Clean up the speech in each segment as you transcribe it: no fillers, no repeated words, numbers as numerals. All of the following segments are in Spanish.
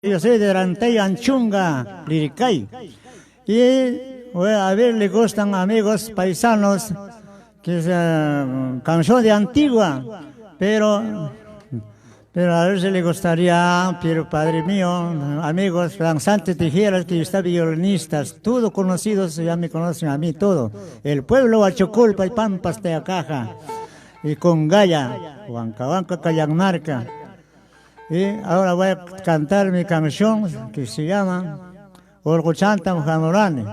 yo soy de Rantay Anchunga, Liricay. Y bueno, a ver, le gustan amigos paisanos, que es canción de Antigua, pero a ver si le gustaría, pero padre mío, amigos, danzantes tijeras, que está violinistas, todos conocidos, ya me conocen a mí todo. El pueblo Huachoculpa y Pampas de Acaja, y con Gaya, Huancahuanca, Cayanmarca. Y ahora voy a cantar mi canción que se llama Orgochantam Jamorane.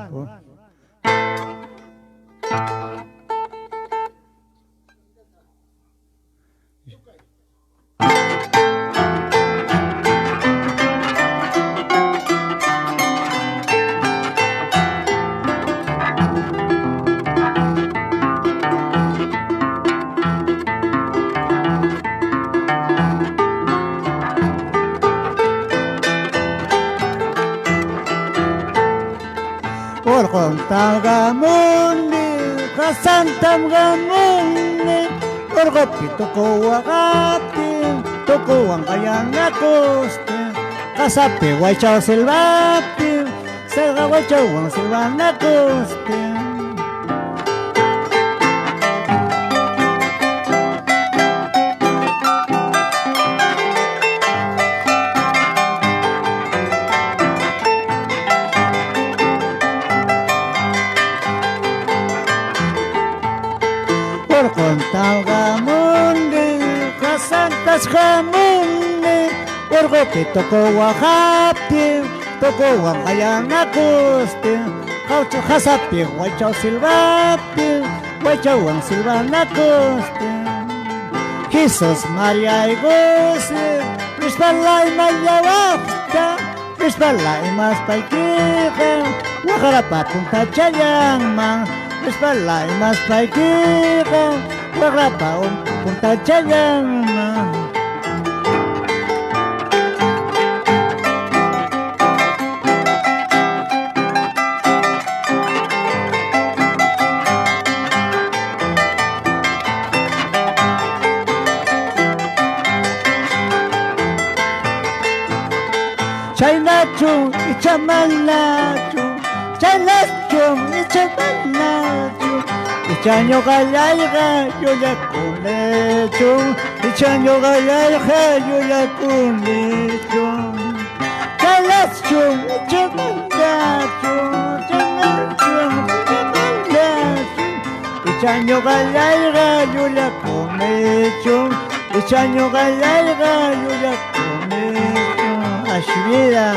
Orgontam gamundi, kasantam gamundi, orgopi toko wagati, toko wangayana koste, kasape guaychao silvapi, selga guaychao wang silvana koste. Orgontam gamundi, kasantas gamundi, orgopi toko wagati, toko wangayana koste, caucho hasapi guaychao silvapi, guaychao wang silvana koste. Jesus Maria y José, Crispalay Mayawasta, Crispalay mas paikija, Guajarapa punta chayangman, Crispalay mas paikija, Guajarapa punta chayangman. Chainachu y chamanachu, chainachu y chamanachu, y chaño galayga yo ya cunechu, y chaño galayga yo ya cunechu. Chainachu y chamanachu, chainachu y chamanachu, y chaño galayga yo ya cunechu, y chaño galayga yo ya cunechu. Ashvira.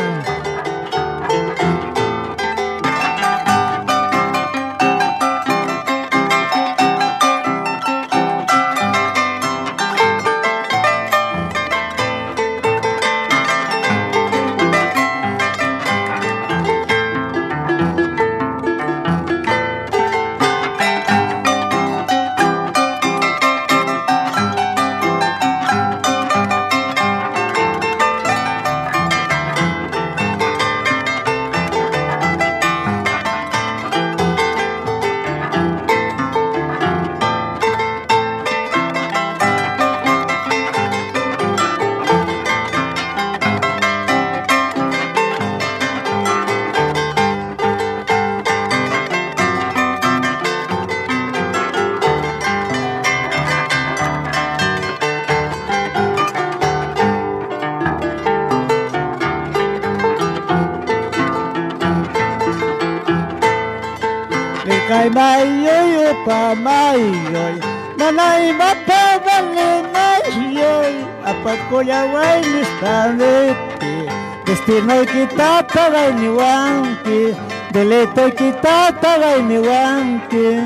Kay mayoy pa mayoy, nanay mapa vale mayoy, apat ko yaway listanete, destino kita tagay ni wangki, delito kita tagay ni wangki,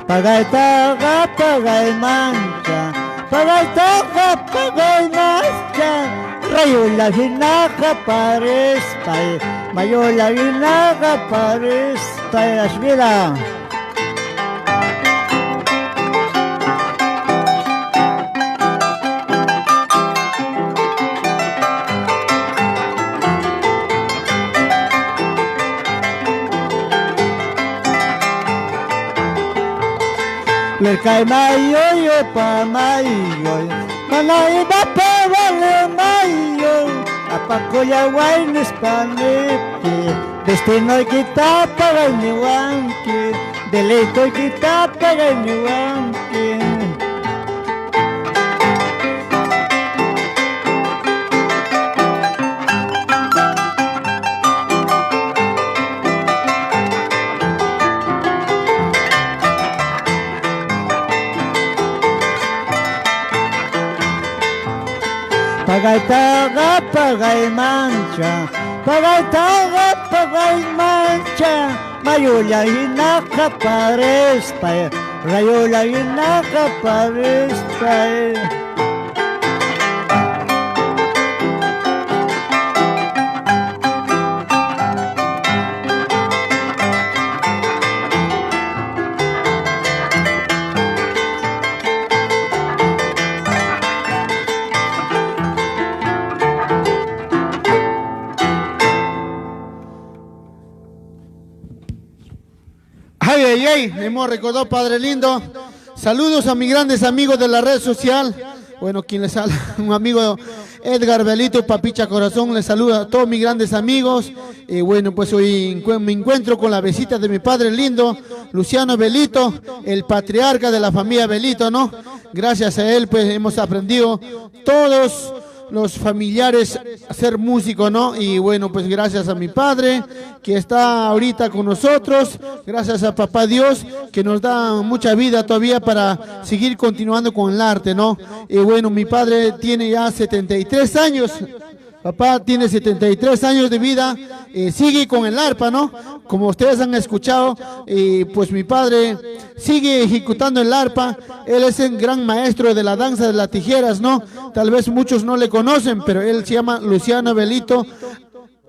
pagay taga pagay mancha, pagay taga pagay mancha, rayo la hinaka pares pay, mayo la hinaka pares pay asvila. Le cae mayoy pa mayoy, manay ba pa vale mayoy, apakoya wainis panipki, destino kita pagay niwanki, deleito kita pagay niwanki. Pagay taga, pagay mancha, pagay taga, pagay mancha, mayula inakaparespay, rayula inakaparespay. Hemos recordado, Padre lindo. Saludos a mis grandes amigos de la red social. Bueno, quien les habla, un amigo Edgar Belito, Papicha Corazón, les saluda a todos mis grandes amigos. Bueno, pues hoy me encuentro con la visita de mi padre lindo, Luciano Belito, el patriarca de la familia Belito, ¿no? Gracias a él, pues hemos aprendido todos los familiares a ser músicos, ¿no? Y bueno, pues gracias a mi padre que está ahorita con nosotros, gracias a papá Dios que nos da mucha vida todavía para seguir continuando con el arte, ¿no? Y bueno, mi padre tiene ya 73 años. Papá tiene 73 años de vida, sigue con el arpa, ¿no? Como ustedes han escuchado, pues mi padre sigue ejecutando el arpa. Él es el gran maestro de la danza de las tijeras, ¿no? Tal vez muchos no le conocen, pero él se llama Luciano Belito,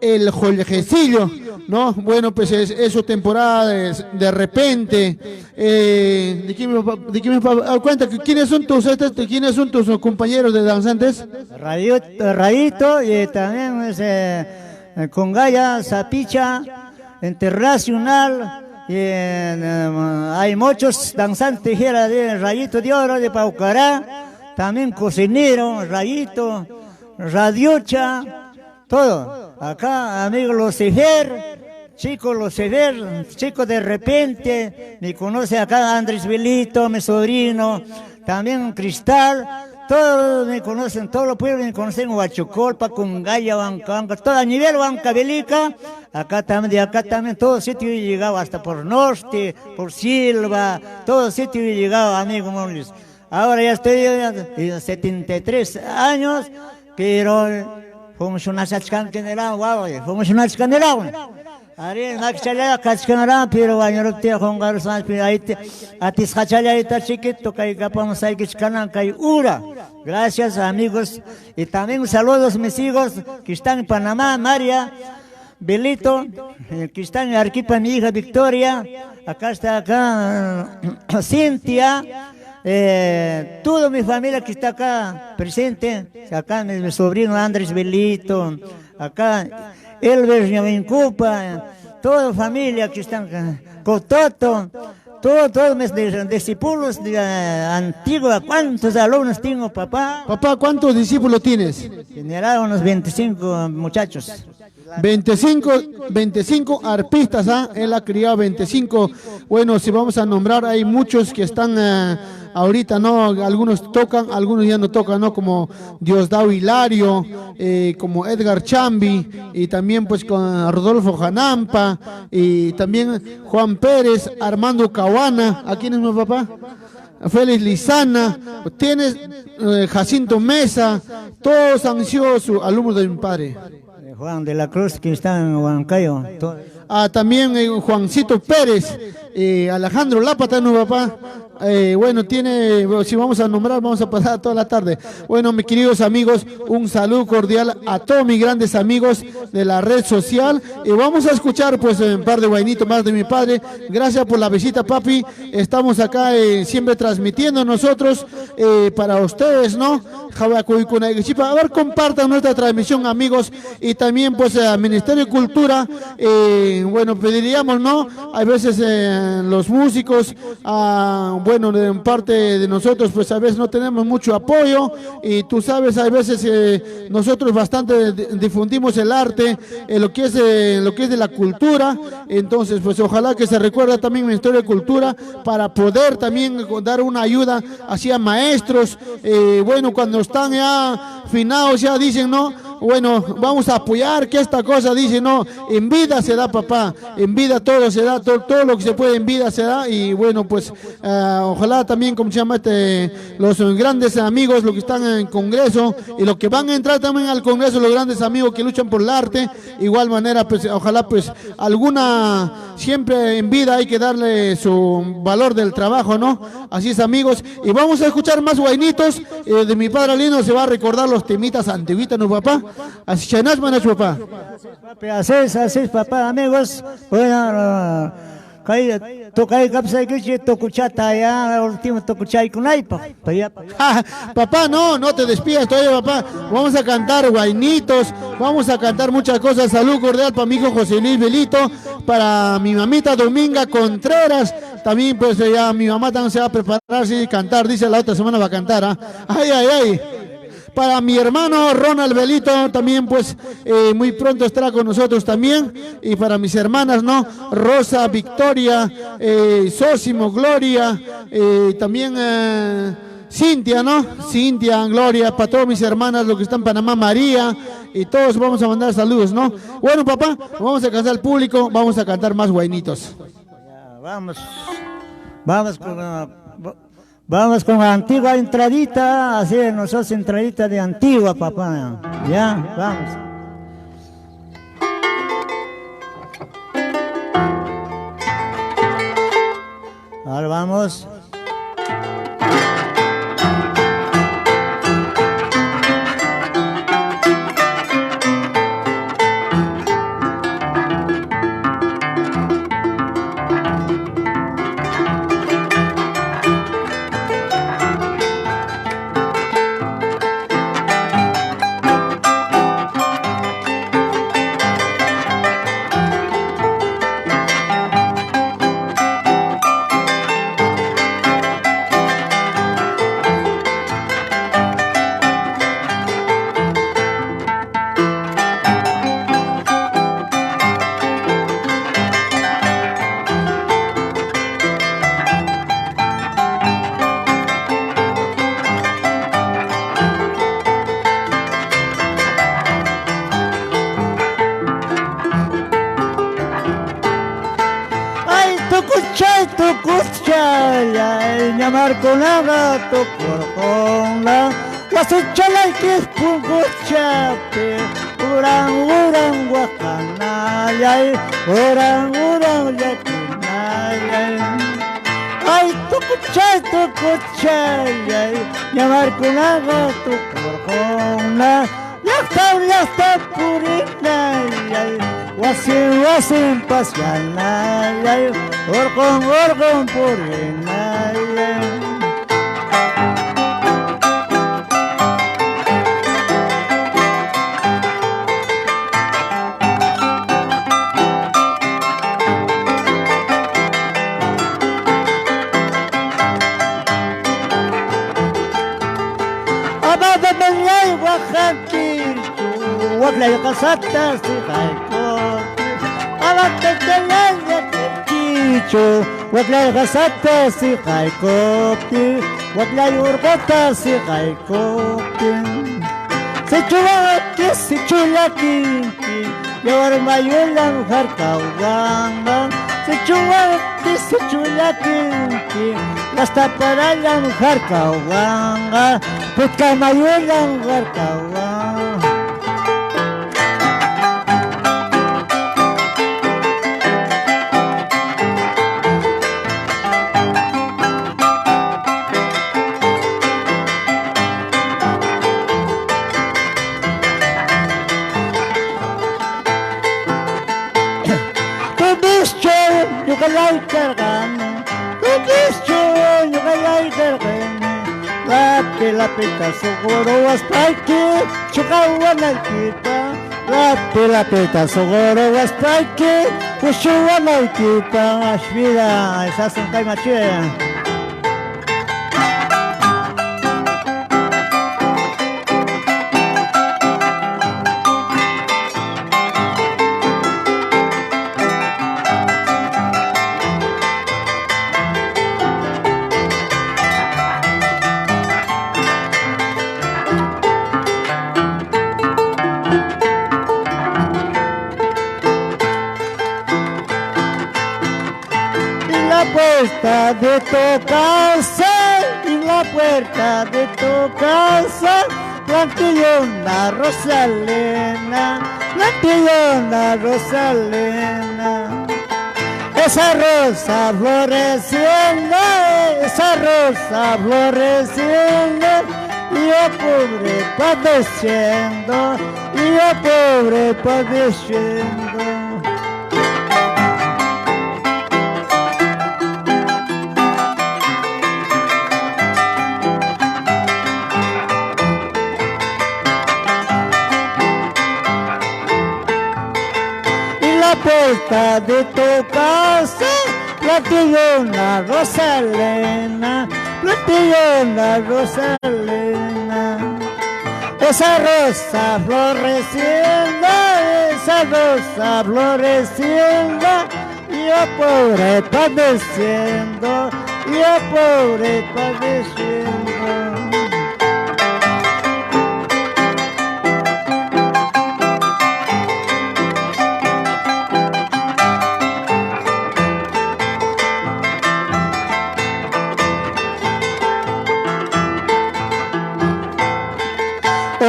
el joyejecillo, ¿no? Bueno, pues es su temporada de repente. ¿De quién me cuenta? ¿Quiénes son tus compañeros de danzantes? Rayito y también con Gaya, Zapicha, Internacional. Y, hay muchos danzantes tijera de Rayito de Oro, de Paucará, también cocinero, Rayito, Radiocha. Todo. Acá, amigos Lucifer, chicos Lucifer, chicos de repente, me conoce acá Andrés Belito, mi sobrino, también Cristal, todos me conocen, todos los pueblos me conocen, Huachocolpa, Cungaya, Huancanca, todo a nivel Huancavelica, acá también, todo sitio he llegado, hasta por Norte, por Silva, todo sitio he llegado, amigo Morris. Ahora ya estoy de 73 años, pero fuimos una chascanera, fuimos una chascanera. Ari, nakchalaya kachkanara, pero bañorote con garzas, pero ahí a ti hachalaya está chiquito, que capamos ahí que chcanan, que ura. Gracias, amigos. Y también saludos a mis hijos que están en Panamá, María, Belito, que están en Arequipa, mi hija Victoria, acá está Cintia. Toda mi familia que está acá presente, acá mi sobrino Andrés Belito, acá Elber Ñavincupa, toda familia que están acá, Cototo, todos mis discípulos de Antigua. ¿Cuántos alumnos tengo, papá? Papá, ¿cuántos discípulos tienes? Tenía unos 25 muchachos. 25 arpistas, ¿ah? Él ha criado 25. Bueno, si vamos a nombrar, hay muchos que están ahorita, ¿no? Algunos tocan, algunos ya no tocan, ¿no? Como Diosdado Hilario, como Edgar Chambi, y también pues con Rodolfo Janampa, y también Juan Pérez, Armando Cahuana. ¿A quién es mi papá? Félix Lizana, tienes Jacinto Mesa, todos han sido sus alumnos de mi padre. Juan de la Cruz, que está en Huancayo. También Juancito Pérez, Alejandro Lápata, ¿no, papá? Bueno, si vamos a nombrar, vamos a pasar toda la tarde. Bueno, mis queridos amigos, un saludo cordial a todos mis grandes amigos de la red social. Y vamos a escuchar pues un par de guainitos más de mi padre. Gracias por la visita, papi. Estamos acá siempre transmitiendo nosotros para ustedes, ¿no? A ver, compartan nuestra transmisión, amigos. Y también pues al Ministerio de Cultura, bueno, pediríamos, ¿no? Hay veces los músicos bueno, de parte de nosotros, pues a veces no tenemos mucho apoyo y tú sabes, a veces nosotros bastante difundimos el arte, lo que es de la cultura, entonces pues ojalá que se recuerde también el Ministerio de Cultura para poder también dar una ayuda hacia maestros, bueno, cuando están ya finados ya dicen, no, bueno, vamos a apoyar que esta cosa, dice, no, en vida se da, papá, en vida todo se da, todo lo que se puede en vida se da, y bueno, pues ojalá también, como se llama, los grandes amigos, los que están en el Congreso, y los que van a entrar también al Congreso, los grandes amigos que luchan por el arte, igual manera, pues ojalá, pues alguna, siempre en vida hay que darle su valor del trabajo, ¿no? Así es, amigos, y vamos a escuchar más guainitos, de mi padre lindo se va a recordar los temitas antiguitas, ¿no, papá? Así chanas, manas, papá. Así es, papá, amigos. Bueno, toca capsa que tocuchata ya, último tocuchay con aipa. Papá, no te despidas todavía, papá. Vamos a cantar guainitos, vamos a cantar muchas cosas. Salud cordial para mi hijo José Luis Belito, para mi mamita Dominga Contreras. También pues ya mi mamá también se va a preparar y cantar, dice la otra semana va a cantar, ¿ah? Ay. Para mi hermano Ronald Belito, también pues muy pronto estará con nosotros también. Y para mis hermanas, ¿no? Rosa, Victoria, Sósimo, Gloria, también Cintia, ¿no? Cintia, Gloria, para todas mis hermanas, los que están en Panamá, María, y todos vamos a mandar saludos, ¿no? Bueno, papá, vamos a cantar al público, vamos a cantar más guainitos. Vamos con la antigua entradita, así nosotros entradita de antigua, papá. Ya, vamos. Ahora vamos. Marconaga tu corona, la suchala que es pungochape, urang guacanaya, urang yakinaya. Ay, tu cuchaya, ya Marconaga tu corona, ya está purina, wasin pasiana, orgon purina. Waglay kasata si Kaiko, awat kalanya kicho. Waglay kasata si Kaiko, waglay urgota si Kaiko. Si chulaki, yawar mayulang harkawang. Si chulaki, basta para lang harkawang. Putka mayulang harkawang. Yukalay kargane, yukalay kargane. Lapita suguro waspayki, chukawan alkita. Lapita suguro waspayki, ushuwan alkita. Ashvida, esas son kay machue. puerta de tu casa, en la puerta de tu casa, planté una rosalena, planté una rosalena. Esa rosa floreciendo, esa rosa floreciendo, y yo pobre padeciendo, y yo pobre padeciendo. Puerta de tu casa, planté una rosalena, planté una rosalena. Esa rosa floreciendo, esa rosa floreciendo, y yo pobre padeciendo, y yo pobre padeciendo.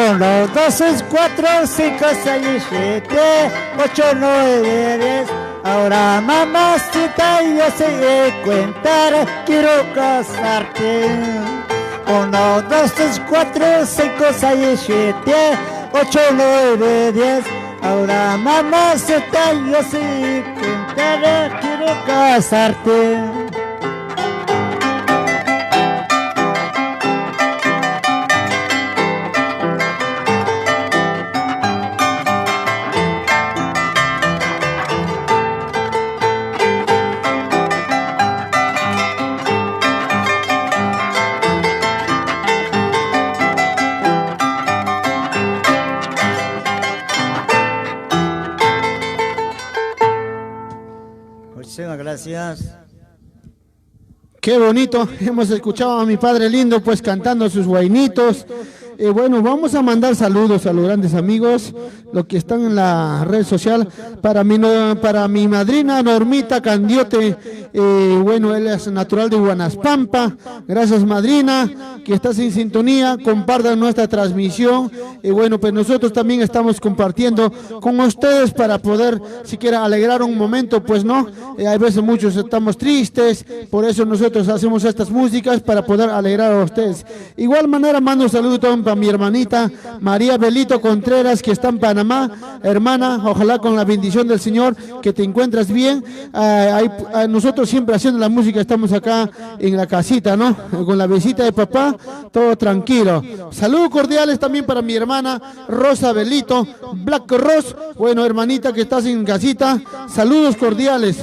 Uno, dos, tres, cuatro, cinco, seis, siete, ocho, nueve, 10. Ahora mamacita yo sé contar, quiero casarte. Uno, dos, tres, cuatro, cinco, seis, siete, ocho, nueve, 10. Ahora mamacita yo sé contar, quiero casarte. Muchísimas gracias. Qué bonito, hemos escuchado a mi padre lindo pues cantando sus guainitos. Bueno, vamos a mandar saludos a los grandes amigos, los que están en la red social, para mi madrina Normita Candiote, bueno, él es natural de Huanaspampa, gracias madrina, que estás en sintonía, compartan nuestra transmisión, bueno, pues nosotros también estamos compartiendo con ustedes para poder siquiera alegrar un momento, pues no, hay veces muchos estamos tristes, por eso nosotros hacemos estas músicas para poder alegrar a ustedes. Igual manera mando un saludo para mi hermanita María Belito Contreras, que está en Panamá. Hermana, ojalá con la bendición del Señor que te encuentres bien. Nosotros siempre haciendo la música estamos acá en la casita, ¿no? Con la visita de papá, todo tranquilo. Saludos cordiales también para mi hermana Rosa Belito, Black Rose. Bueno, hermanita que estás en casita, saludos cordiales.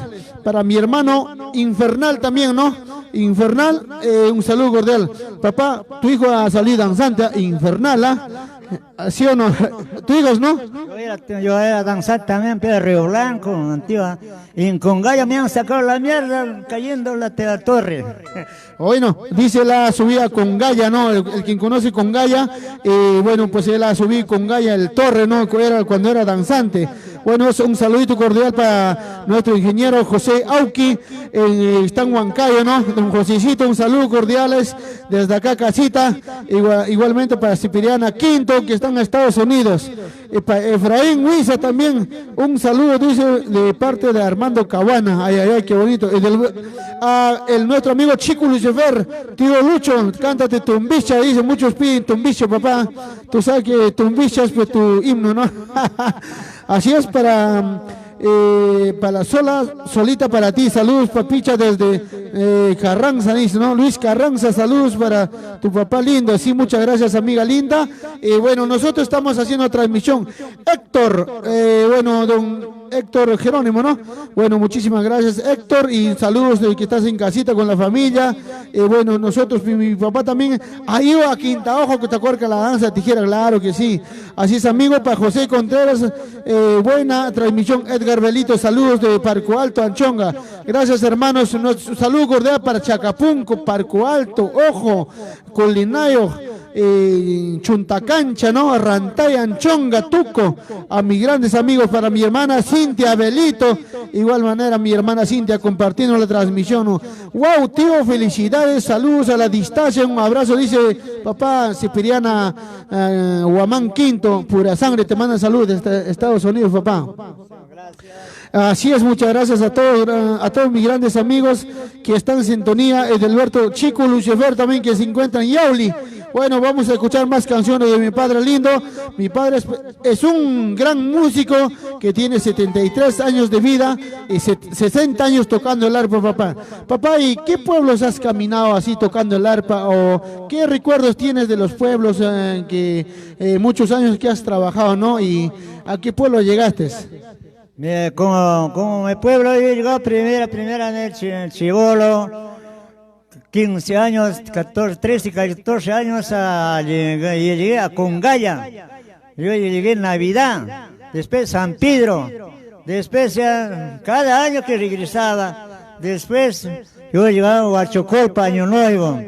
Para mi hermano Infernal también, ¿no? Infernal, un saludo cordial. Papá, tu hijo ha salido danzante, Infernal, ¿ah? ¿Sí o no? ¿Tu hijo, no? Yo era danzante también, pero Río Blanco, antigua. Y en Congaya me han sacado la mierda cayendo la torre. Bueno, dice la subida con Gaya, ¿no? El quien conoce con Gaya, bueno, pues él ha subido con Gaya el torre, ¿no? Cuando era danzante. Bueno, un saludito cordial para nuestro ingeniero José Auqui, está en Huancayo, ¿no? Don Josecito, un saludo cordiales desde acá casita, igualmente para Cipiriana Quinto, que está en Estados Unidos. Para Efraín Huiza también, un saludo, dice, de parte de Armando Cabana. Ay, ay, ay, qué bonito. Nuestro amigo Chico Lucifer, tío Lucho, cántate Tumbicha, dice, muchos piden Tumbicha, papá. Tú sabes que Tumbicha es pues, tu himno, ¿no? Así es para solita para ti, saludos papicha desde Carranza, dice, ¿no? Luis Carranza, saludos para tu papá lindo, sí, muchas gracias amiga linda. Bueno, nosotros estamos haciendo transmisión. Héctor, bueno, don Héctor Jerónimo, ¿no? Bueno, muchísimas gracias Héctor y saludos de que estás en casita con la familia. Bueno, nosotros, mi papá también ha ido a Quintaojo, que te acuerdas la danza de tijera, claro que sí. Así es, amigo, para José Contreras, buena transmisión. Edgar Belito, saludos de Parco Alto, Anchonga. Gracias, hermanos. Nuestro saludo cordial para Chacapunco, Parco Alto, Ojo, Colinayo. Chuntacancha, ¿no? Rantay, Anchonga, Tuco, a mis grandes amigos, para mi hermana Cintia, Abelito, igual manera mi hermana Cintia compartiendo la transmisión. Wow, tío, felicidades, saludos a la distancia, un abrazo, dice papá Cipiriana Huamán Quinto, pura sangre, te mandan saludos desde Estados Unidos, papá. Así es, muchas gracias a todos mis grandes amigos que están en sintonía. Edelberto Chico, Lucifer también, que se encuentran en Yauli. Bueno, vamos a escuchar más canciones de mi padre lindo. Mi padre es un gran músico que tiene 73 años de vida y 60 años tocando el arpa, papá. Papá, ¿y qué pueblos has caminado así tocando el arpa? ¿O qué recuerdos tienes de los pueblos muchos años que has trabajado, ¿no? ¿Y a qué pueblo llegaste? Mira, como mi pueblo, yo llegó primera en el Chibolo, 15 años, 13, 14 años, llegué a Congaya. Yo llegué en Navidad, después San Pedro, después cada año que regresaba, después yo llegaba a Huachocolpa, Año Nuevo,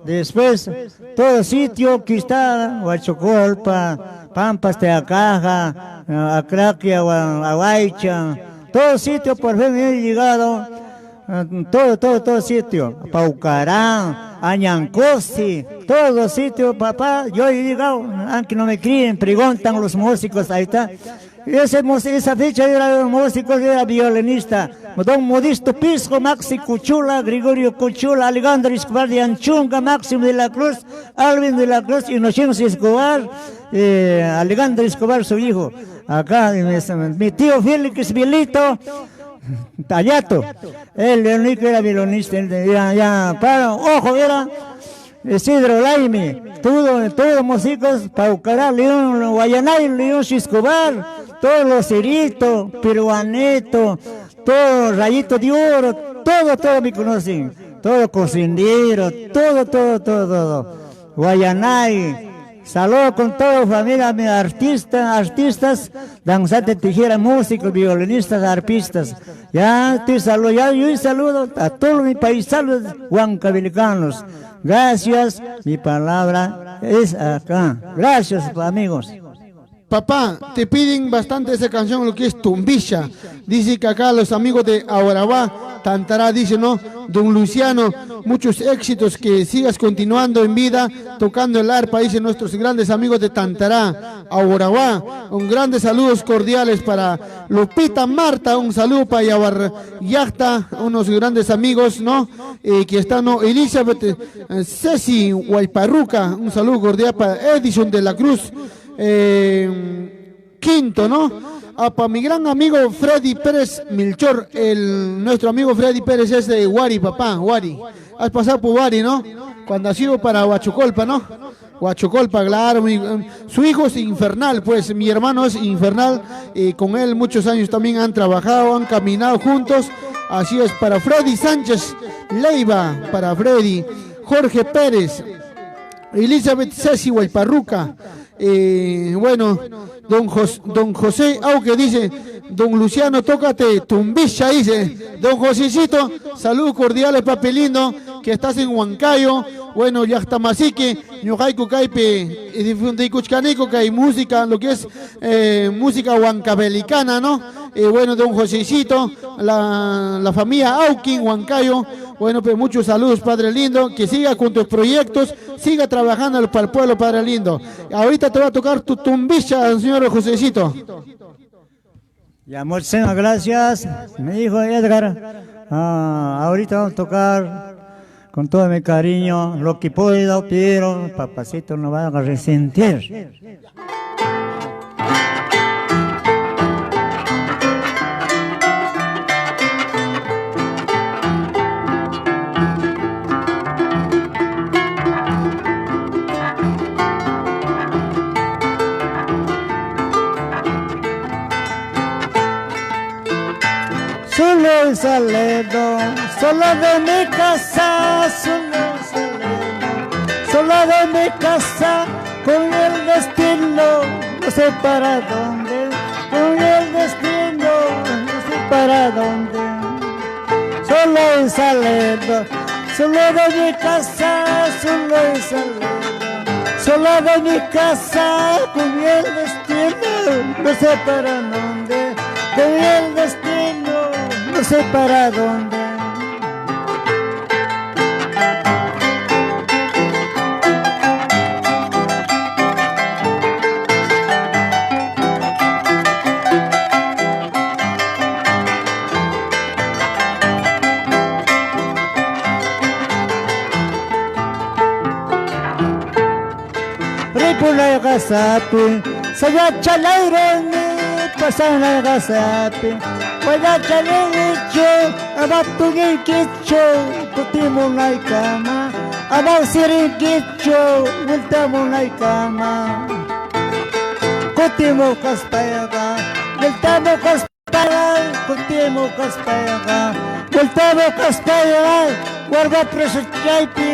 después todo sitio que está, Huachocolpa, Pampas, Teacaja, Acraquia, Aguaycha, todo sitio por fin he llegado, todo sitio, Paucarán, Añancosti, todos los sitios, papá, yo he llegado, aunque no me creen, preguntan los músicos, ahí está. Esa fecha era músico, era violinista, don Modisto Pisco, Maxi Cuchula, Gregorio Cuchula, Alejandro Escobar de Anchunga, Máximo de la Cruz, Alvin de la Cruz, Inocencio Escobar, Alejandro Escobar, su hijo. Acá, mi tío Félix Vilito, Tallato, él el único era violinista, ojo, era Isidro Laime, todos músicos, Paucará, León, Guayanay, León Escobar, todos los Ceritos, Peruaneto, todos Rayitos de Oro, todo me conocen, todo cocinero, todo, Guayanay. Saludos con toda familia, mis artistas, danzantes, tijera, músicos, violinistas, arpistas. Yo saludo a todos mis paisanos huancavelicanos. Gracias, mi palabra es acá. Gracias, amigos. Papá, te piden bastante esa canción, lo que es Tumbilla. Dice que acá los amigos de Aurabá, Tantará, dice, ¿no? Don Luciano, muchos éxitos, que sigas continuando en vida, tocando el arpa, dicen nuestros grandes amigos de Tantará, Aurabá. Un grandes saludos cordiales para Lupita Marta, un saludo para Yabar Yachta, unos grandes amigos, ¿no? Que están, ¿no? Elizabeth Ceci Guayparruca, un saludo cordial para Edison de la Cruz. Quinto, ¿no? Para mi gran amigo Freddy Pérez Milchor, nuestro amigo Freddy Pérez es de Huari, papá, Huari. Has pasado por Huari, ¿no? Cuando has ido para Huachocolpa, ¿no? Huachocolpa, claro. Su hijo es infernal, pues mi hermano es infernal. Con él muchos años también han trabajado, han caminado juntos. Así es, para Freddy Sánchez Leiva, para Freddy, Jorge Pérez, Elizabeth Ceci Guayparruca. Bueno, don José, aunque dice, don Luciano, tócate Tumbilla, dice, don Josecito, saludos cordiales, papi lindo, que estás en Huancayo. Bueno, ya está Masique, Ñojaico Caipe, y Cuchcanico, que hay música, lo que es música huancabelicana, ¿no? Bueno, don Josecito, la familia Auquín, Huancayo. Bueno, pues muchos saludos, Padre lindo, que siga con tus proyectos, siga trabajando para el pueblo, Padre lindo. Ahorita te va a tocar tu Tumbilla, señor Josecito. Ya, muchísimas gracias, mi hijo Edgar. Ahorita vamos a tocar con todo mi cariño lo que puedo, pero papacito no va a resentir. Solo el Salero, solo de mi casa, solo de mi casa, con el destino, no sé para dónde, con el destino, no sé para dónde. Solo el Salero, solo de mi casa, solo el Salero, sola de mi casa, con el destino, no sé para dónde, con el destino, no sé para dónde. Ripula gasapi, saya chalairani, pasana gasapi, wala chalicho, abatugi kicho, kutimu naikama, abasiri kicho, ultamu naikama, kutimu kaspayaga, ultamu kaspayaga, kutimu kaspayaga, ultamu kaspayaga, warga preso chaipi,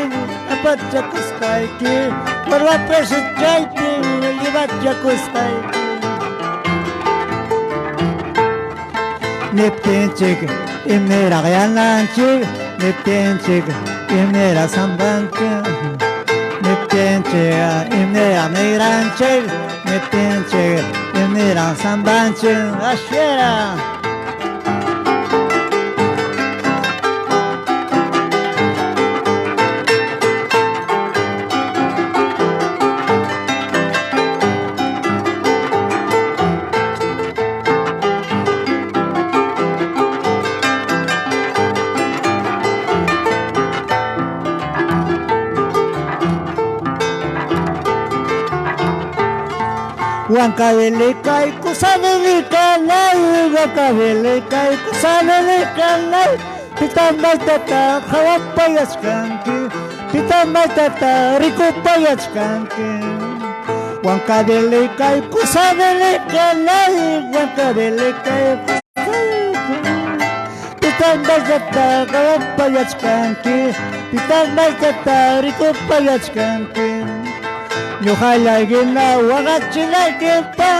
apacha kuskaiki. Warwa preso chaipi, libacha kuskaiki. Niptinchik, imnera gayananchik, niptinchik, imnera sambanchik, niptinchik, imnera migranchik, niptinchik, imnera sambanchik, ashera. Wankabele kai kusabele kanai, wankabele kai kusabele kanai. Pitambas tata khawapayas kanki, pitambas tata rikupayas kanki. Wankabele kai kusabele kanai, wankabele kai pitambas tata khawapayas kanki, pitambas tata rikupayas kanki. Yogalagina wagachilaikepa,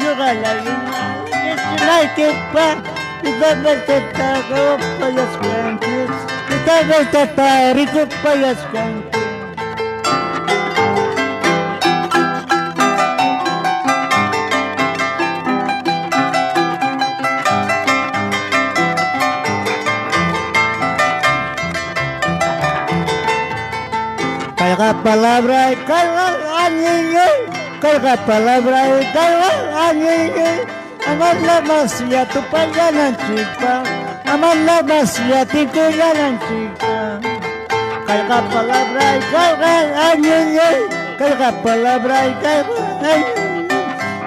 yogalagina wagachilaikepa, itagatata gopayas kanki, itagatata rikopayas kanki. Carga palabra y carga añeño, carga palabra y carga añeño. Amar la masía tu payanan chica, amar la masía tu payanan chica. Carga palabra y carga añeño, carga palabra y carga añeño.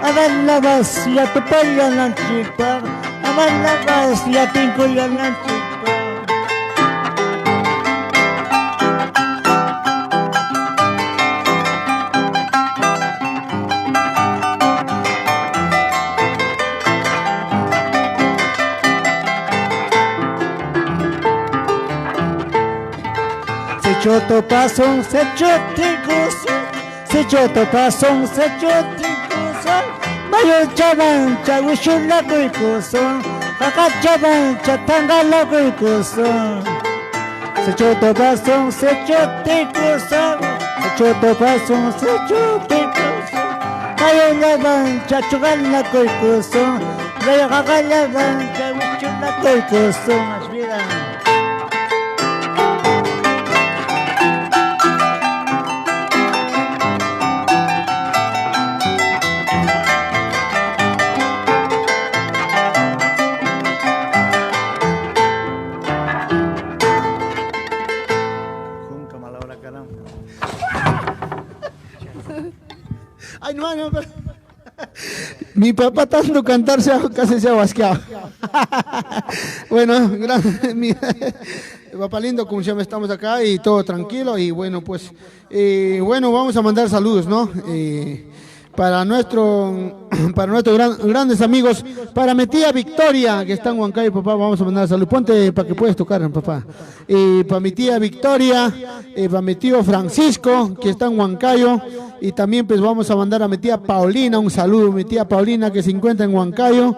Amar la masía tu payanan chica, amar la masía tu payanan chica. Choto pasón, se choticuso, se choto pasón, se choticuso. Mayo chavancha, wishula kuikuso, kaka chavancha, tangala kuikuso. Se choto pasón, se choticuso, se choto pasón, se choticuso. Mayo chavancha, chugala kuikuso, mayo kaka chavancha, wishula kuikuso. Más vida. Ay, no, pero... Mi papá tanto cantar casi se ha basqueado. Bueno, mi papá lindo, como se llama, estamos acá y todo tranquilo. Y bueno, pues, bueno, vamos a mandar saludos, ¿no? Para nuestros grandes amigos, para mi tía Victoria, que está en Huancayo, papá, vamos a mandar salud. Ponte para que puedas tocar, papá. Para mi tía Victoria, para mi tío Francisco, que está en Huancayo, y también pues vamos a mandar a mi tía Paulina, un saludo, mi tía Paulina, que se encuentra en Huancayo,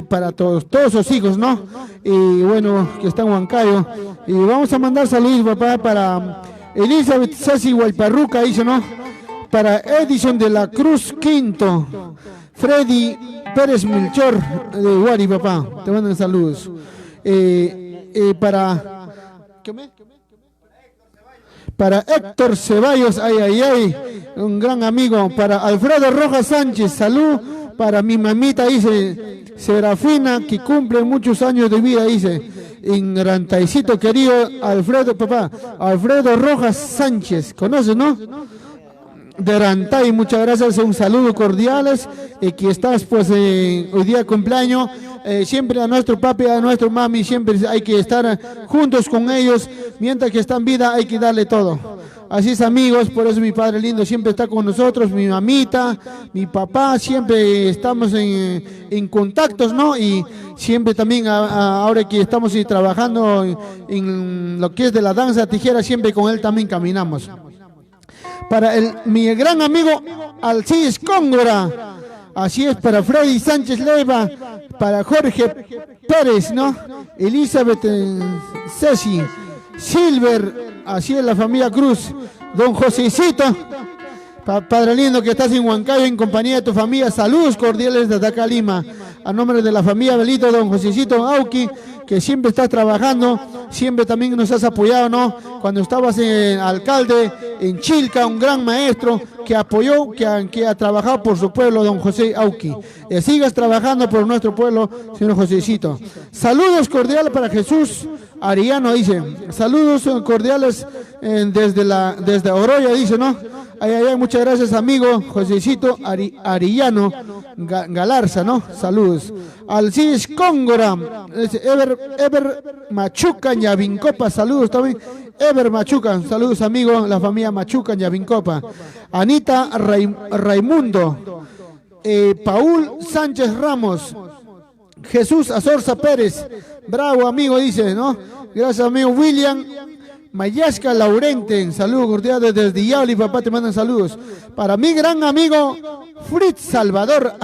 para todos sus hijos, ¿no? Y bueno, que está en Huancayo. Y vamos a mandar saludos, papá, para Elizabeth Sassi Guayparruca, dice, ¿no? para Edison de la Cruz Quinto, Freddy Pérez Melchor de Guari, papá, te mandan saludos. Para Héctor Ceballos, un gran amigo. Para Alfredo Rojas Sánchez, salud. Para mi mamita, dice Serafina, que cumple muchos años de vida, dice en Rantaicito, querido Alfredo, papá, Alfredo Rojas Sánchez, ¿conoces, no? De Rantay, muchas gracias, un saludo cordiales, que estás pues hoy día cumpleaños, siempre a nuestro papi, a nuestro mami, siempre hay que estar juntos con ellos, mientras que están en vida hay que darle todo. Así es, amigos, por eso mi padre lindo siempre está con nosotros, mi mamita, mi papá, siempre estamos en contactos, ¿no? Y siempre también, ahora que estamos trabajando en lo que es de la danza tijera, siempre con él también caminamos. Para mi gran amigo Alcides Cóngora, así es, para Freddy Sánchez Leiva, para Jorge Pérez, ¿no? Elizabeth Ceci, Silver, así es la familia Cruz, don Josecito, padre lindo que estás en Huancayo en compañía de tu familia, saludos cordiales desde acá Lima, a nombre de la familia Belito, don Josecito Auqui, que siempre estás trabajando, siempre también nos has apoyado, ¿no? Cuando estabas en alcalde en Chilca, un gran maestro que apoyó, que ha trabajado por su pueblo, don José Auqui. Sigas trabajando por nuestro pueblo, señor Josecito. Saludos cordiales para Jesús Arellano, dice. Saludos cordiales desde Oroya, dice, ¿no? Muchas gracias, amigo Josecito Arellano Galarza, ¿no? Saludos. Alcides Cóngora, Ever Machuca, Ñavincopa, saludos también. Ever Machuca, saludos, amigo, la familia Machuca, Ñavincopa. Anita Raimundo, Paul Sánchez Ramos, Jesús Azorza Pérez, bravo, amigo, dice, ¿no? Gracias, amigo William Mayasca Laurente, saludos cordiales desde Yauli, papá, te mandan saludos. Para mi gran amigo Fritz Salvador,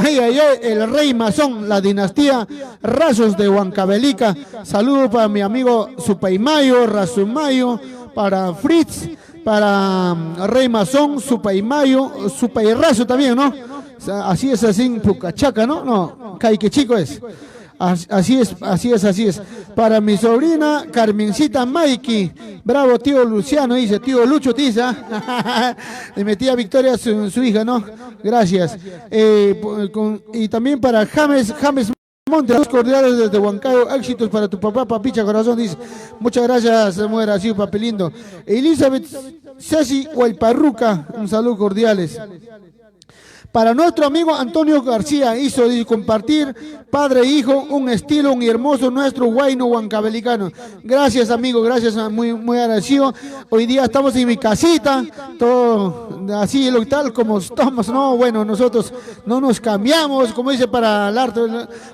el rey masón, la dinastía Rasos de Huancavelica, saludos para mi amigo Supaymayo, Rasumayo, para Fritz, para rey masón, Supaymayo, Supayrazo también, ¿no? Así es, así en Pucachaca, ¿no? No, Caique chico es. Así es. Para mi sobrina Carmencita Maiki, bravo tío Luciano, dice, tío Lucho Tiza, le metía Victoria su hija, ¿no? Gracias. Y también para James Monte, los cordiales desde Huancayo, éxitos para tu papá, papicha corazón, dice, muchas gracias, mujer, así, papi lindo. Elizabeth Ceci Huayparruca, un saludo cordiales. Para nuestro amigo Antonio García, hizo de compartir, padre e hijo, un estilo, un hermoso nuestro huayno huancabelicano. Gracias, amigo, gracias, muy, muy agradecido. Hoy día estamos en mi casita, todo así, tal como estamos, ¿no? Bueno, nosotros no nos cambiamos, como dice para el arte.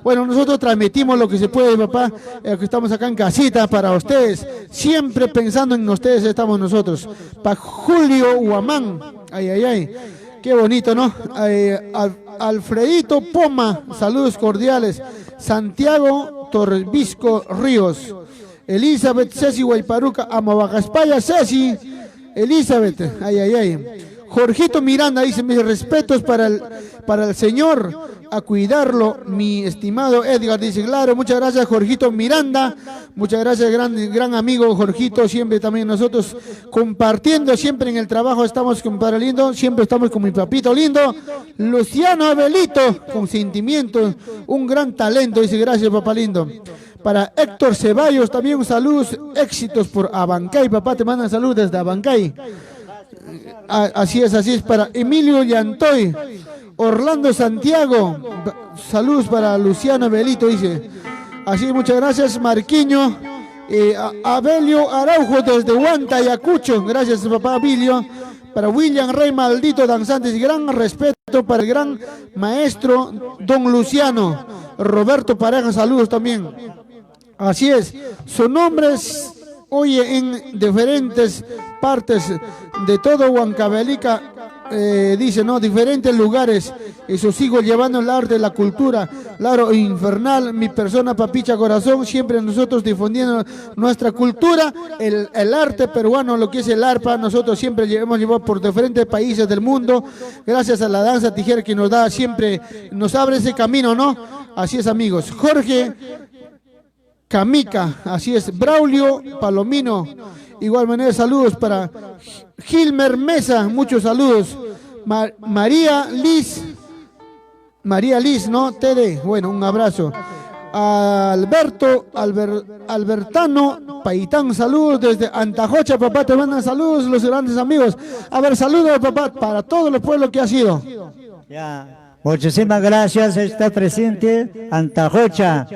Bueno, nosotros transmitimos lo que se puede, papá, que estamos acá en casita para ustedes. Siempre pensando en ustedes estamos nosotros. Para Julio Huamán, qué bonito, ¿no? Alfredito Poma, saludos cordiales. Santiago Torrebisco Ríos. Elizabeth Ceci Huayparuca, Amabagaspaya Ceci. Elizabeth, Jorgito Miranda dice, mis respetos para el señor, a cuidarlo, mi estimado Edgar, dice, claro, muchas gracias Jorgito Miranda, muchas gracias, gran amigo Jorgito, siempre también nosotros compartiendo, siempre en el trabajo estamos con padre lindo, siempre estamos con mi papito lindo, Luciano Abelito, con sentimiento, un gran talento, dice, gracias papá lindo. Para Héctor Ceballos, también saludos, éxitos por Abancay, papá, te mandan saludos desde Abancay. Así es, para Emilio Llantoy, Orlando Santiago, saludos para Luciano Belito, dice. Así, muchas gracias, Marquiño, Abelio Araujo desde Huanta, Ayacucho, gracias papá Abilio. Para William Rey Maldito Danzantes, y gran respeto para el gran maestro don Luciano. Roberto Pareja, saludos también. Así es, su nombre es, oye, en diferentes partes de todo Huancavelica, dice, ¿no? Diferentes lugares. Eso sigo llevando el arte, la cultura. Claro, infernal, mi persona, Papicha Corazón, siempre nosotros difundiendo nuestra cultura, el arte peruano, lo que es el arpa, nosotros siempre hemos llevado por diferentes países del mundo, gracias a la danza tijera que nos da siempre, nos abre ese camino, ¿no? Así es, amigos. Jorge Camica, así es. Braulio Palomino, igual manera, saludos para Gilmer Mesa, muchos saludos. María Liz, ¿no? TD, bueno, un abrazo. Albertano Paitán, saludos desde Antajocha, papá, te mandan saludos los grandes amigos. A ver, saludos, papá, para todos los pueblos que ha sido. Ya, muchísimas gracias, está presente Antajocha,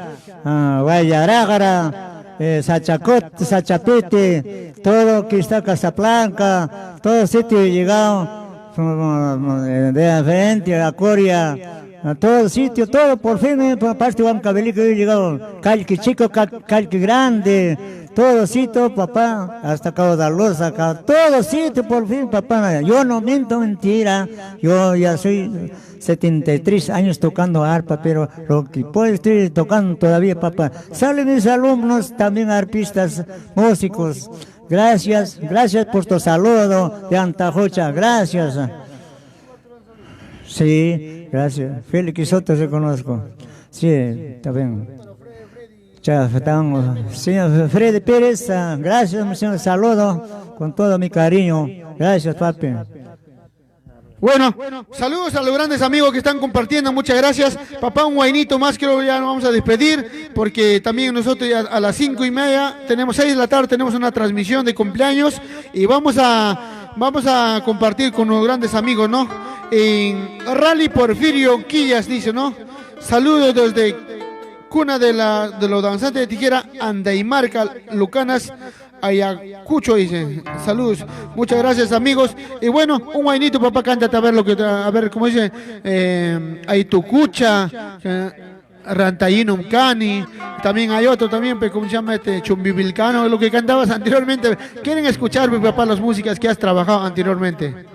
Guayarágara, Sachacot, Sachapete, todo que está Casablanca, todo sitio llegado. De frente a Coria, a todo sitio, todo por fin, parte de Huancavelica he llegado, Calque Chico, Calque Grande, todo sitio, papá, hasta Cabo de Loza, acá, todo sitio por fin, papá. Yo no miento mentira, yo ya soy 73 años tocando arpa, pero lo que puedo estoy tocando todavía, papá. Salen mis alumnos, también arpistas, músicos. Gracias, gracias por tu saludo de Antajocha, gracias. Sí, gracias. Félix Soto se conozco. Sí, está bien. Señor Freddy Pérez, gracias, señor, saludo con todo mi cariño. Gracias, papi. Bueno, saludos a los grandes amigos que están compartiendo, muchas gracias. Papá, un guainito más, creo que ya nos vamos a despedir, porque también nosotros ya a las 5:30, tenemos 6 de la tarde, tenemos una transmisión de cumpleaños y vamos a compartir con los grandes amigos, ¿no? En Rally Porfirio Quillas, dice, ¿no? Saludos desde cuna de los danzantes de tijera, Andaimarca, Lucanas, Ayacucho, dice. Saludos, muchas gracias, amigos. Y bueno, un guainito, papá, cántate a ver lo que, a ver cómo dice, Aitucucha, Rantayinum Cani, también hay otro también, pues, ¿cómo se llama este? Chumbivilcano, lo que cantabas anteriormente. ¿Quieren escuchar, mi papá, las músicas que has trabajado anteriormente?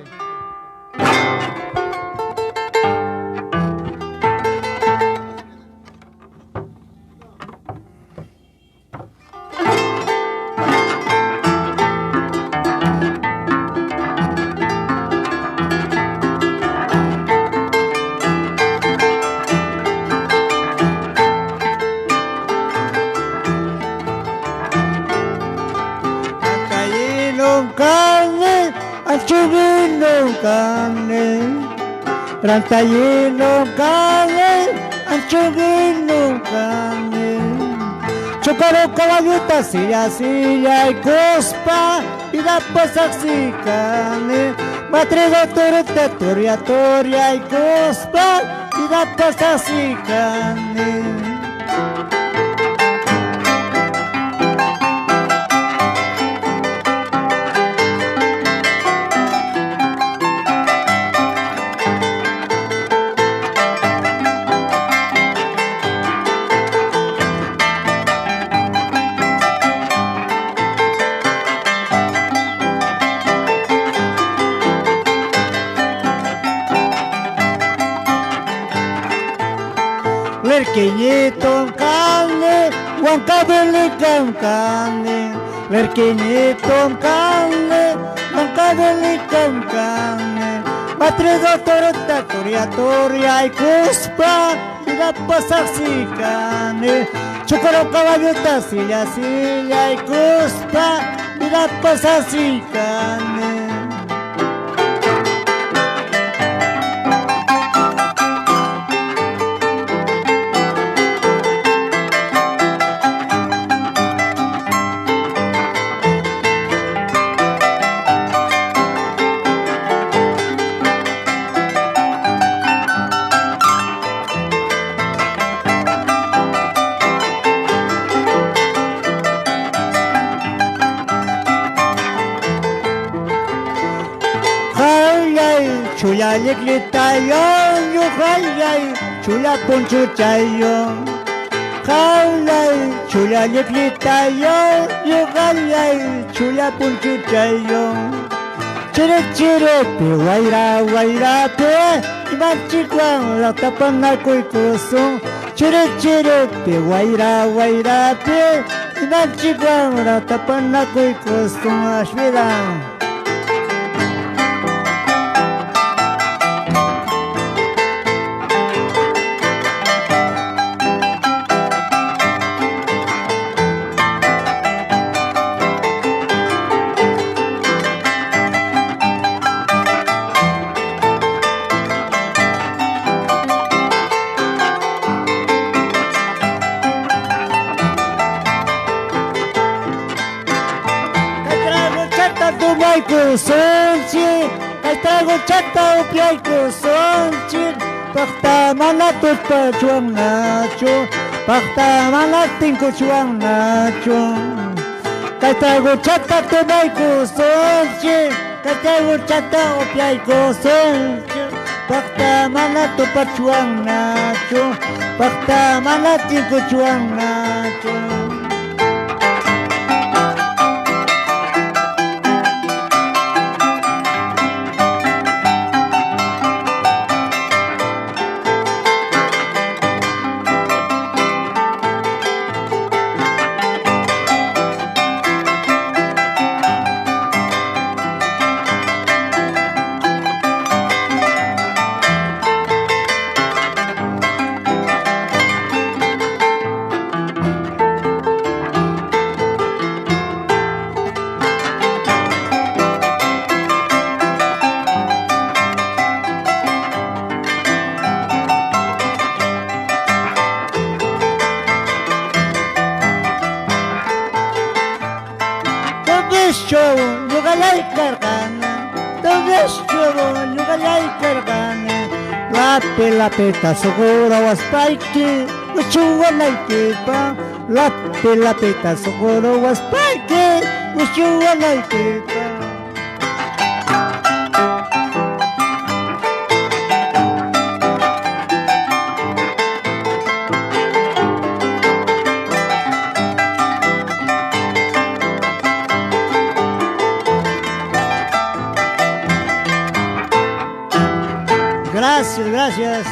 Rantayino cane, anchugino cane, chocaro caballita, silla, y cospa, y la posaxi cane, matrigo toria, y cospa, y la posaxi cane. Lerqueñito cane, Huancavelica cane, Lerqueñito cane, Huancavelica cane, matrigo toria, y cuspa, y la posaxi cane, chocoro caballota, silla, y cuspa, y la posaxi cane. Chula liklitayo, yuhayay, chula punchuchayo. Halay, chula liklitayo, yuhayay, chula punchuchayo. Chere chere pe guaira guaira pe Imanchikwan la tapana koi kusung Chere chere pe guaira guaira pe Imanchikwan la tapana koi kusung Ashvira. Sonchi, kaitrago chata upiay ko sonchi, pakta manatut pa chuang nacho, pakta manating ko chuang nacho. Kaitrago chata tunay ko sonchi, kaitrago chata upiay ko sonchi, pakta manatut pa chuang nacho, pakta manating ko chuang nacho. La peta sogora was spikey, which you were like it, la peta sogora was spikey, which you were like it. Gracias, gracias.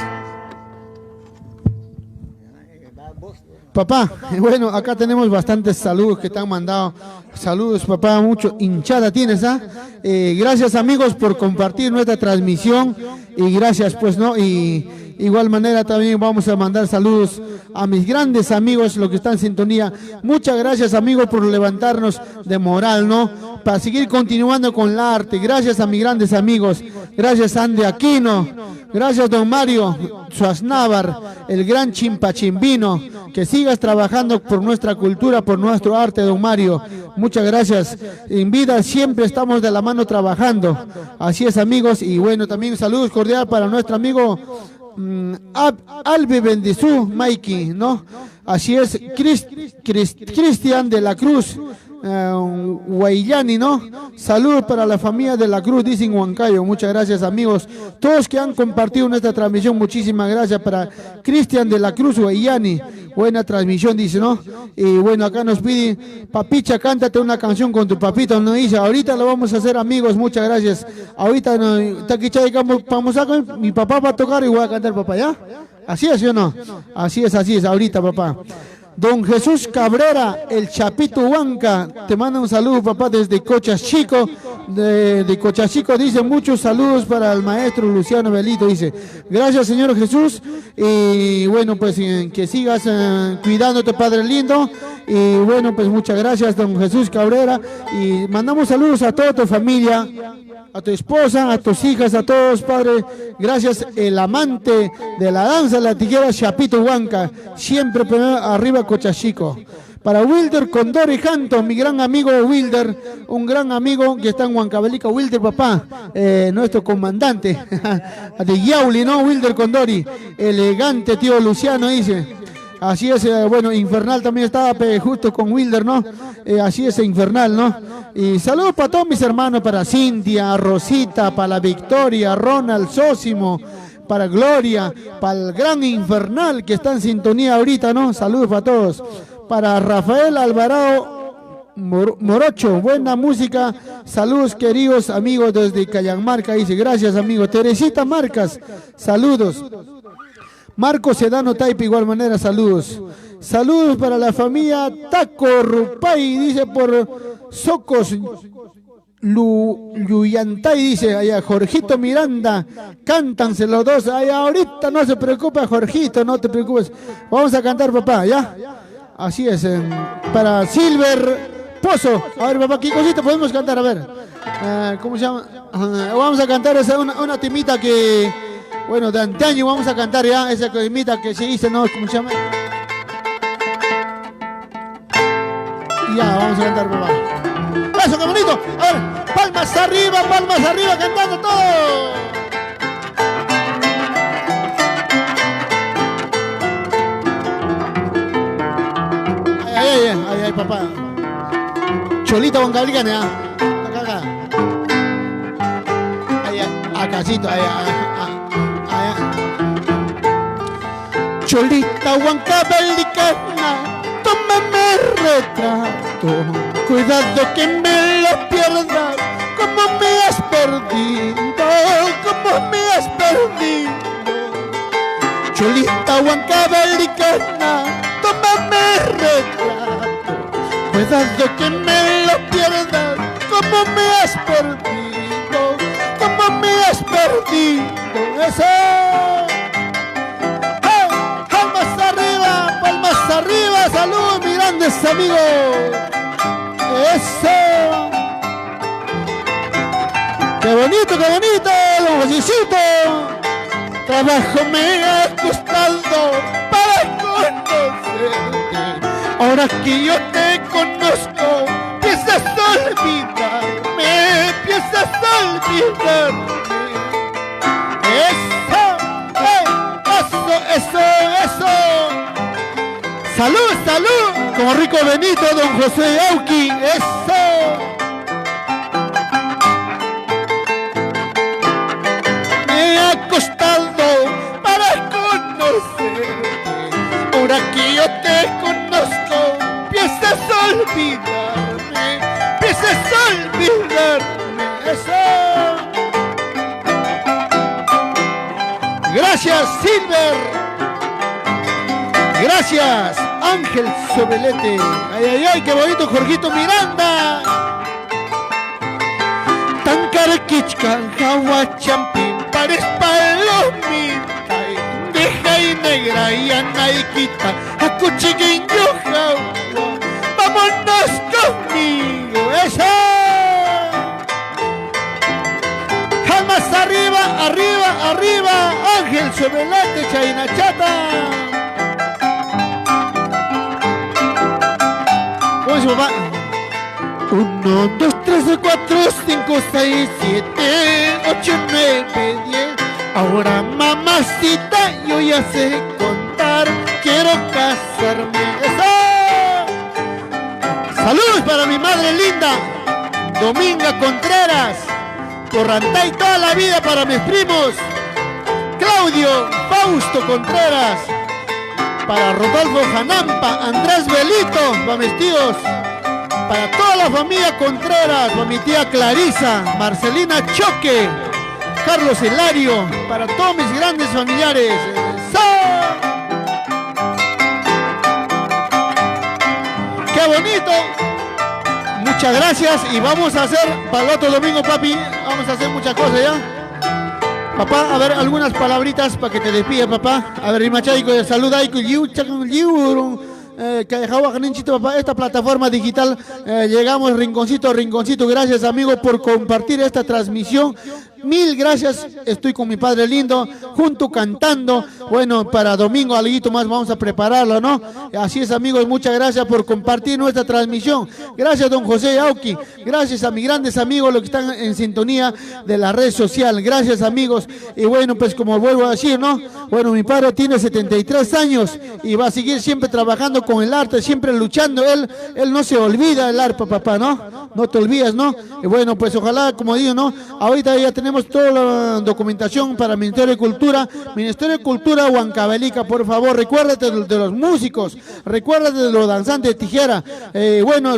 Papá, bueno, acá tenemos bastantes saludos que te han mandado. Saludos, papá, mucho hinchada tienes, ¿ah? Gracias, amigos, por compartir nuestra transmisión. Y gracias, pues, ¿no? Y igual manera también vamos a mandar saludos a mis grandes amigos, los que están en sintonía. Muchas gracias, amigos, por levantarnos de moral, ¿no? Para seguir continuando con el arte. Gracias a mis grandes amigos. Gracias, Andy Aquino. Gracias, don Mario Suaznávar, el gran chimpachimbino. Que sigas trabajando por nuestra cultura, por nuestro arte, don Mario. Muchas gracias. En vida siempre estamos de la mano trabajando. Así es, amigos. Y bueno, también saludos cordiales para nuestro amigo Albe Bendizú, Mikey, ¿no? Así es, Cristian de la Cruz, Guayani, ¿no? Saludos para la familia de la Cruz, dicen Huancayo. Muchas gracias, amigos. Todos que han compartido nuestra transmisión, muchísimas gracias para Cristian de la Cruz, Guayani. Buena transmisión, dice, ¿no? Y bueno, acá nos pide, papicha, cántate una canción con tu papito, nos dice. Ahorita lo vamos a hacer, amigos, muchas gracias. Ahorita, vamos a, mi papá va a tocar y voy a cantar, papá, ¿ya? ¿Así es, ¿sí o no? Así es, ahorita, papá. Don Jesús Cabrera, el Chapito Huanca, te manda un saludo, papá, desde Cochachico, de Cochachico, dice muchos saludos para el maestro Luciano Belito, dice, gracias, señor Jesús, y bueno, pues que sigas cuidándote, Padre lindo, y bueno, pues muchas gracias, don Jesús Cabrera, y mandamos saludos a toda tu familia, a tu esposa, a tus hijas, a todos, Padre. Gracias, el amante de la danza la tijera, Chapito Huanca, siempre arriba Cochachico. Para Wilder Condori Janto, mi gran amigo Wilder, un gran amigo que está en Huancavelica, Wilder, papá, nuestro comandante de Yauli, ¿no? Wilder Condori, elegante tío Luciano, dice. Así es, bueno, Infernal también estaba justo con Wilder, ¿no? Así es, Infernal, ¿no? Y saludos para todos mis hermanos, para Cintia, Rosita, para la Victoria, Ronald, Sósimo, para Gloria, para el gran Infernal que está en sintonía ahorita, ¿no? Saludos para todos. Para Rafael Alvarado Morocho, buena música. Saludos, queridos amigos desde Callamarca. Dice, gracias, amigo. Teresita Marcas, saludos. Marco Sedano Taipa, igual manera, saludos. Saludos para la familia Taco Rupay, dice por Socos Luyantay, dice allá Jorgito Miranda, cántanse los dos, allá ahorita no se preocupa Jorgito, no te preocupes, vamos a cantar papá, ¿ya? Así es, para Silver Pozo, a ver papá, ¿qué cosita podemos cantar? A ver, ¿cómo se llama? Vamos a cantar una timita que, bueno, de antaño vamos a cantar ya, esa timita que se dice, ¿no? ¿Cómo se llama? Ya, vamos a cantar papá. ¡Eso, qué bonito! A ver, palmas arriba, cantando todo. Ay, papá. Cholita Huancabricana, ¿ya? Acá. Acácito, Cholita Huancabricana, tómame retrato. Cuidado que me lo pierdas, como me has perdido, como me has perdido. Cholita Huancabricana, tómame retrato. Cuidado que me lo pierdas, como me has perdido, como me has perdido. Eso. Palmas arriba, saludos, mis grandes amigos. ¡Eso! ¡Qué bonito, don Josecito! Trabajo me ha costado para conocerte. Ahora que yo te conozco, piensas olvidarme, ¡Eso! ¡Salud! Como rico Benito, don José Auqui, ¡eso! Me ha costado para conocerte. Ahora que yo te conozco, piensas olvidarme, ¡eso! Gracias, Silver. Gracias, Ángel Sobelete. Ay, qué bonito, Jorgito Miranda. Tancarquichca, Jahuachampín, pares palomita, deja y negra y anaiquita, acuchiquín yo, vámonos conmigo, ¡eso! Jamás arriba, Ángel Sobelete, Chaina Chata. Papá. 1, 2, 3, 4, 5, 6, 7, 8, 9, 10. Ahora mamacita, yo ya sé contar, quiero casarme. ¡Eso! Saludos para mi madre linda, Dominga Contreras, Corrantay toda la vida para mis primos, Claudio Fausto Contreras, para Rodolfo Janampa, Andrés Belito, para mis tíos, para toda la familia Contreras, para mi tía Clarisa, Marcelina Choque, Carlos Hilario, para todos mis grandes familiares. ¡Qué bonito! Muchas gracias y vamos a hacer para el otro domingo, papi, vamos a hacer muchas cosas ya. Papá, a ver, algunas palabritas para que te despida, papá. A ver, Rimachaico, saluda, papá, esta plataforma digital, llegamos rinconcito, gracias amigos por compartir esta transmisión. Mil gracias, estoy con mi padre lindo, junto cantando. Bueno, para domingo algo más vamos a prepararlo, ¿no? Así es amigos, muchas gracias por compartir nuestra transmisión. Gracias don José Auqui, gracias a mis grandes amigos los que están en sintonía de la red social. Gracias amigos, y bueno, pues como vuelvo a decir, ¿no? Bueno, mi padre tiene 73 años y va a seguir siempre trabajando con el arte, siempre luchando. Él no se olvida del arte, papá, ¿no? No te olvidas, ¿no? Y bueno, pues ojalá, como digo, ¿no? Ahorita ya tenemos toda la documentación para el Ministerio de Cultura Huancavelica, por favor, recuérdate de los músicos, recuérdate de los danzantes de tijera, bueno,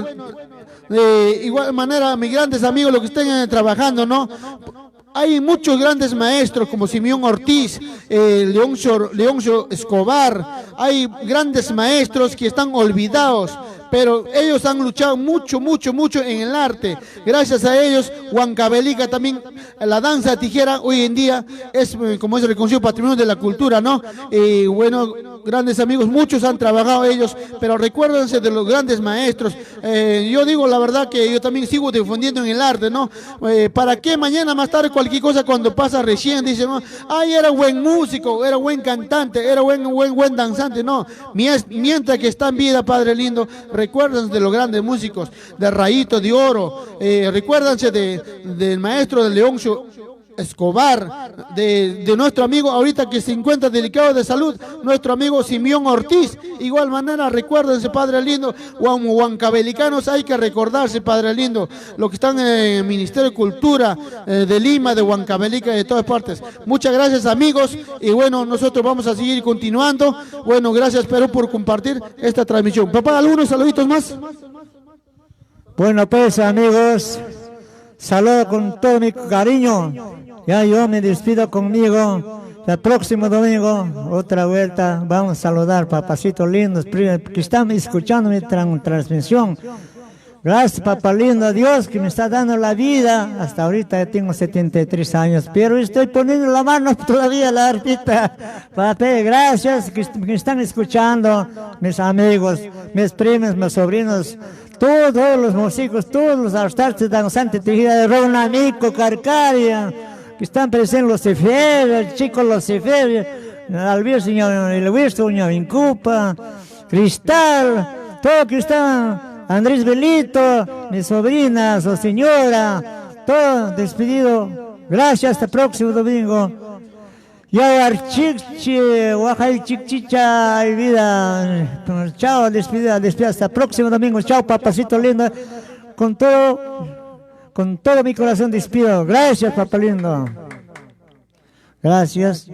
De igual manera, mis grandes amigos, los que estén trabajando, ¿no? Hay muchos grandes maestros como Simeón Ortiz, Leoncio Escobar, hay grandes maestros que están olvidados, pero ellos han luchado mucho en el arte. Gracias a ellos, Huancavelica también, la danza de tijera hoy en día es, como es reconocido patrimonio de la cultura, ¿no? Y bueno, grandes amigos, muchos han trabajado ellos, pero recuérdense de los grandes maestros. Yo digo la verdad que yo también sigo difundiendo en el arte, ¿no? ¿Para qué mañana más tarde cualquier cosa cuando pasa recién dicen, no, ay, era buen músico, era buen cantante, era buen danzante? No, mientras que está en vida, Padre lindo, recuérdense de los grandes músicos, de Rayito de Oro, recuérdense del maestro de Leoncio Escobar, de nuestro amigo ahorita que se encuentra delicado de salud, nuestro amigo Simeón Ortiz. Igual manera, recuérdense, Padre lindo, huancavelicanos, hay que recordarse, Padre lindo, los que están en el Ministerio de Cultura de Lima, de Huancavelica, de todas partes. Muchas gracias, amigos, y bueno, nosotros vamos a seguir continuando. Bueno, gracias, Perú, por compartir esta transmisión. Papá, ¿algunos saluditos más? Bueno, pues, amigos, saludo con todo mi cariño. Ya yo me despido conmigo. El próximo domingo, otra vuelta, vamos a saludar, papacitos lindos, que están escuchando mi transmisión. Gracias, papá lindo, a Dios que me está dando la vida. Hasta ahorita ya tengo 73 años, pero estoy poniendo la mano todavía a la arpita. Papi, gracias que me están escuchando, mis amigos, mis primos, mis sobrinos, todos los músicos, todos los artistas danzantes, tejida de Ronamico, Carcaria, que están presentes los Cefeves, el chico los Cefeves, Alvirso, el Huisto, Vincupa, Cristal, todo que están, Andrés Belito, mi sobrina, su señora, todo despedido. Gracias, hasta el próximo domingo. Ya Archichi, Oaxaca, Chichicha y vida. Chao, despedida, hasta el próximo domingo. Chao, papacito lindo. Con todo mi corazón despido. Gracias, papá lindo. Gracias.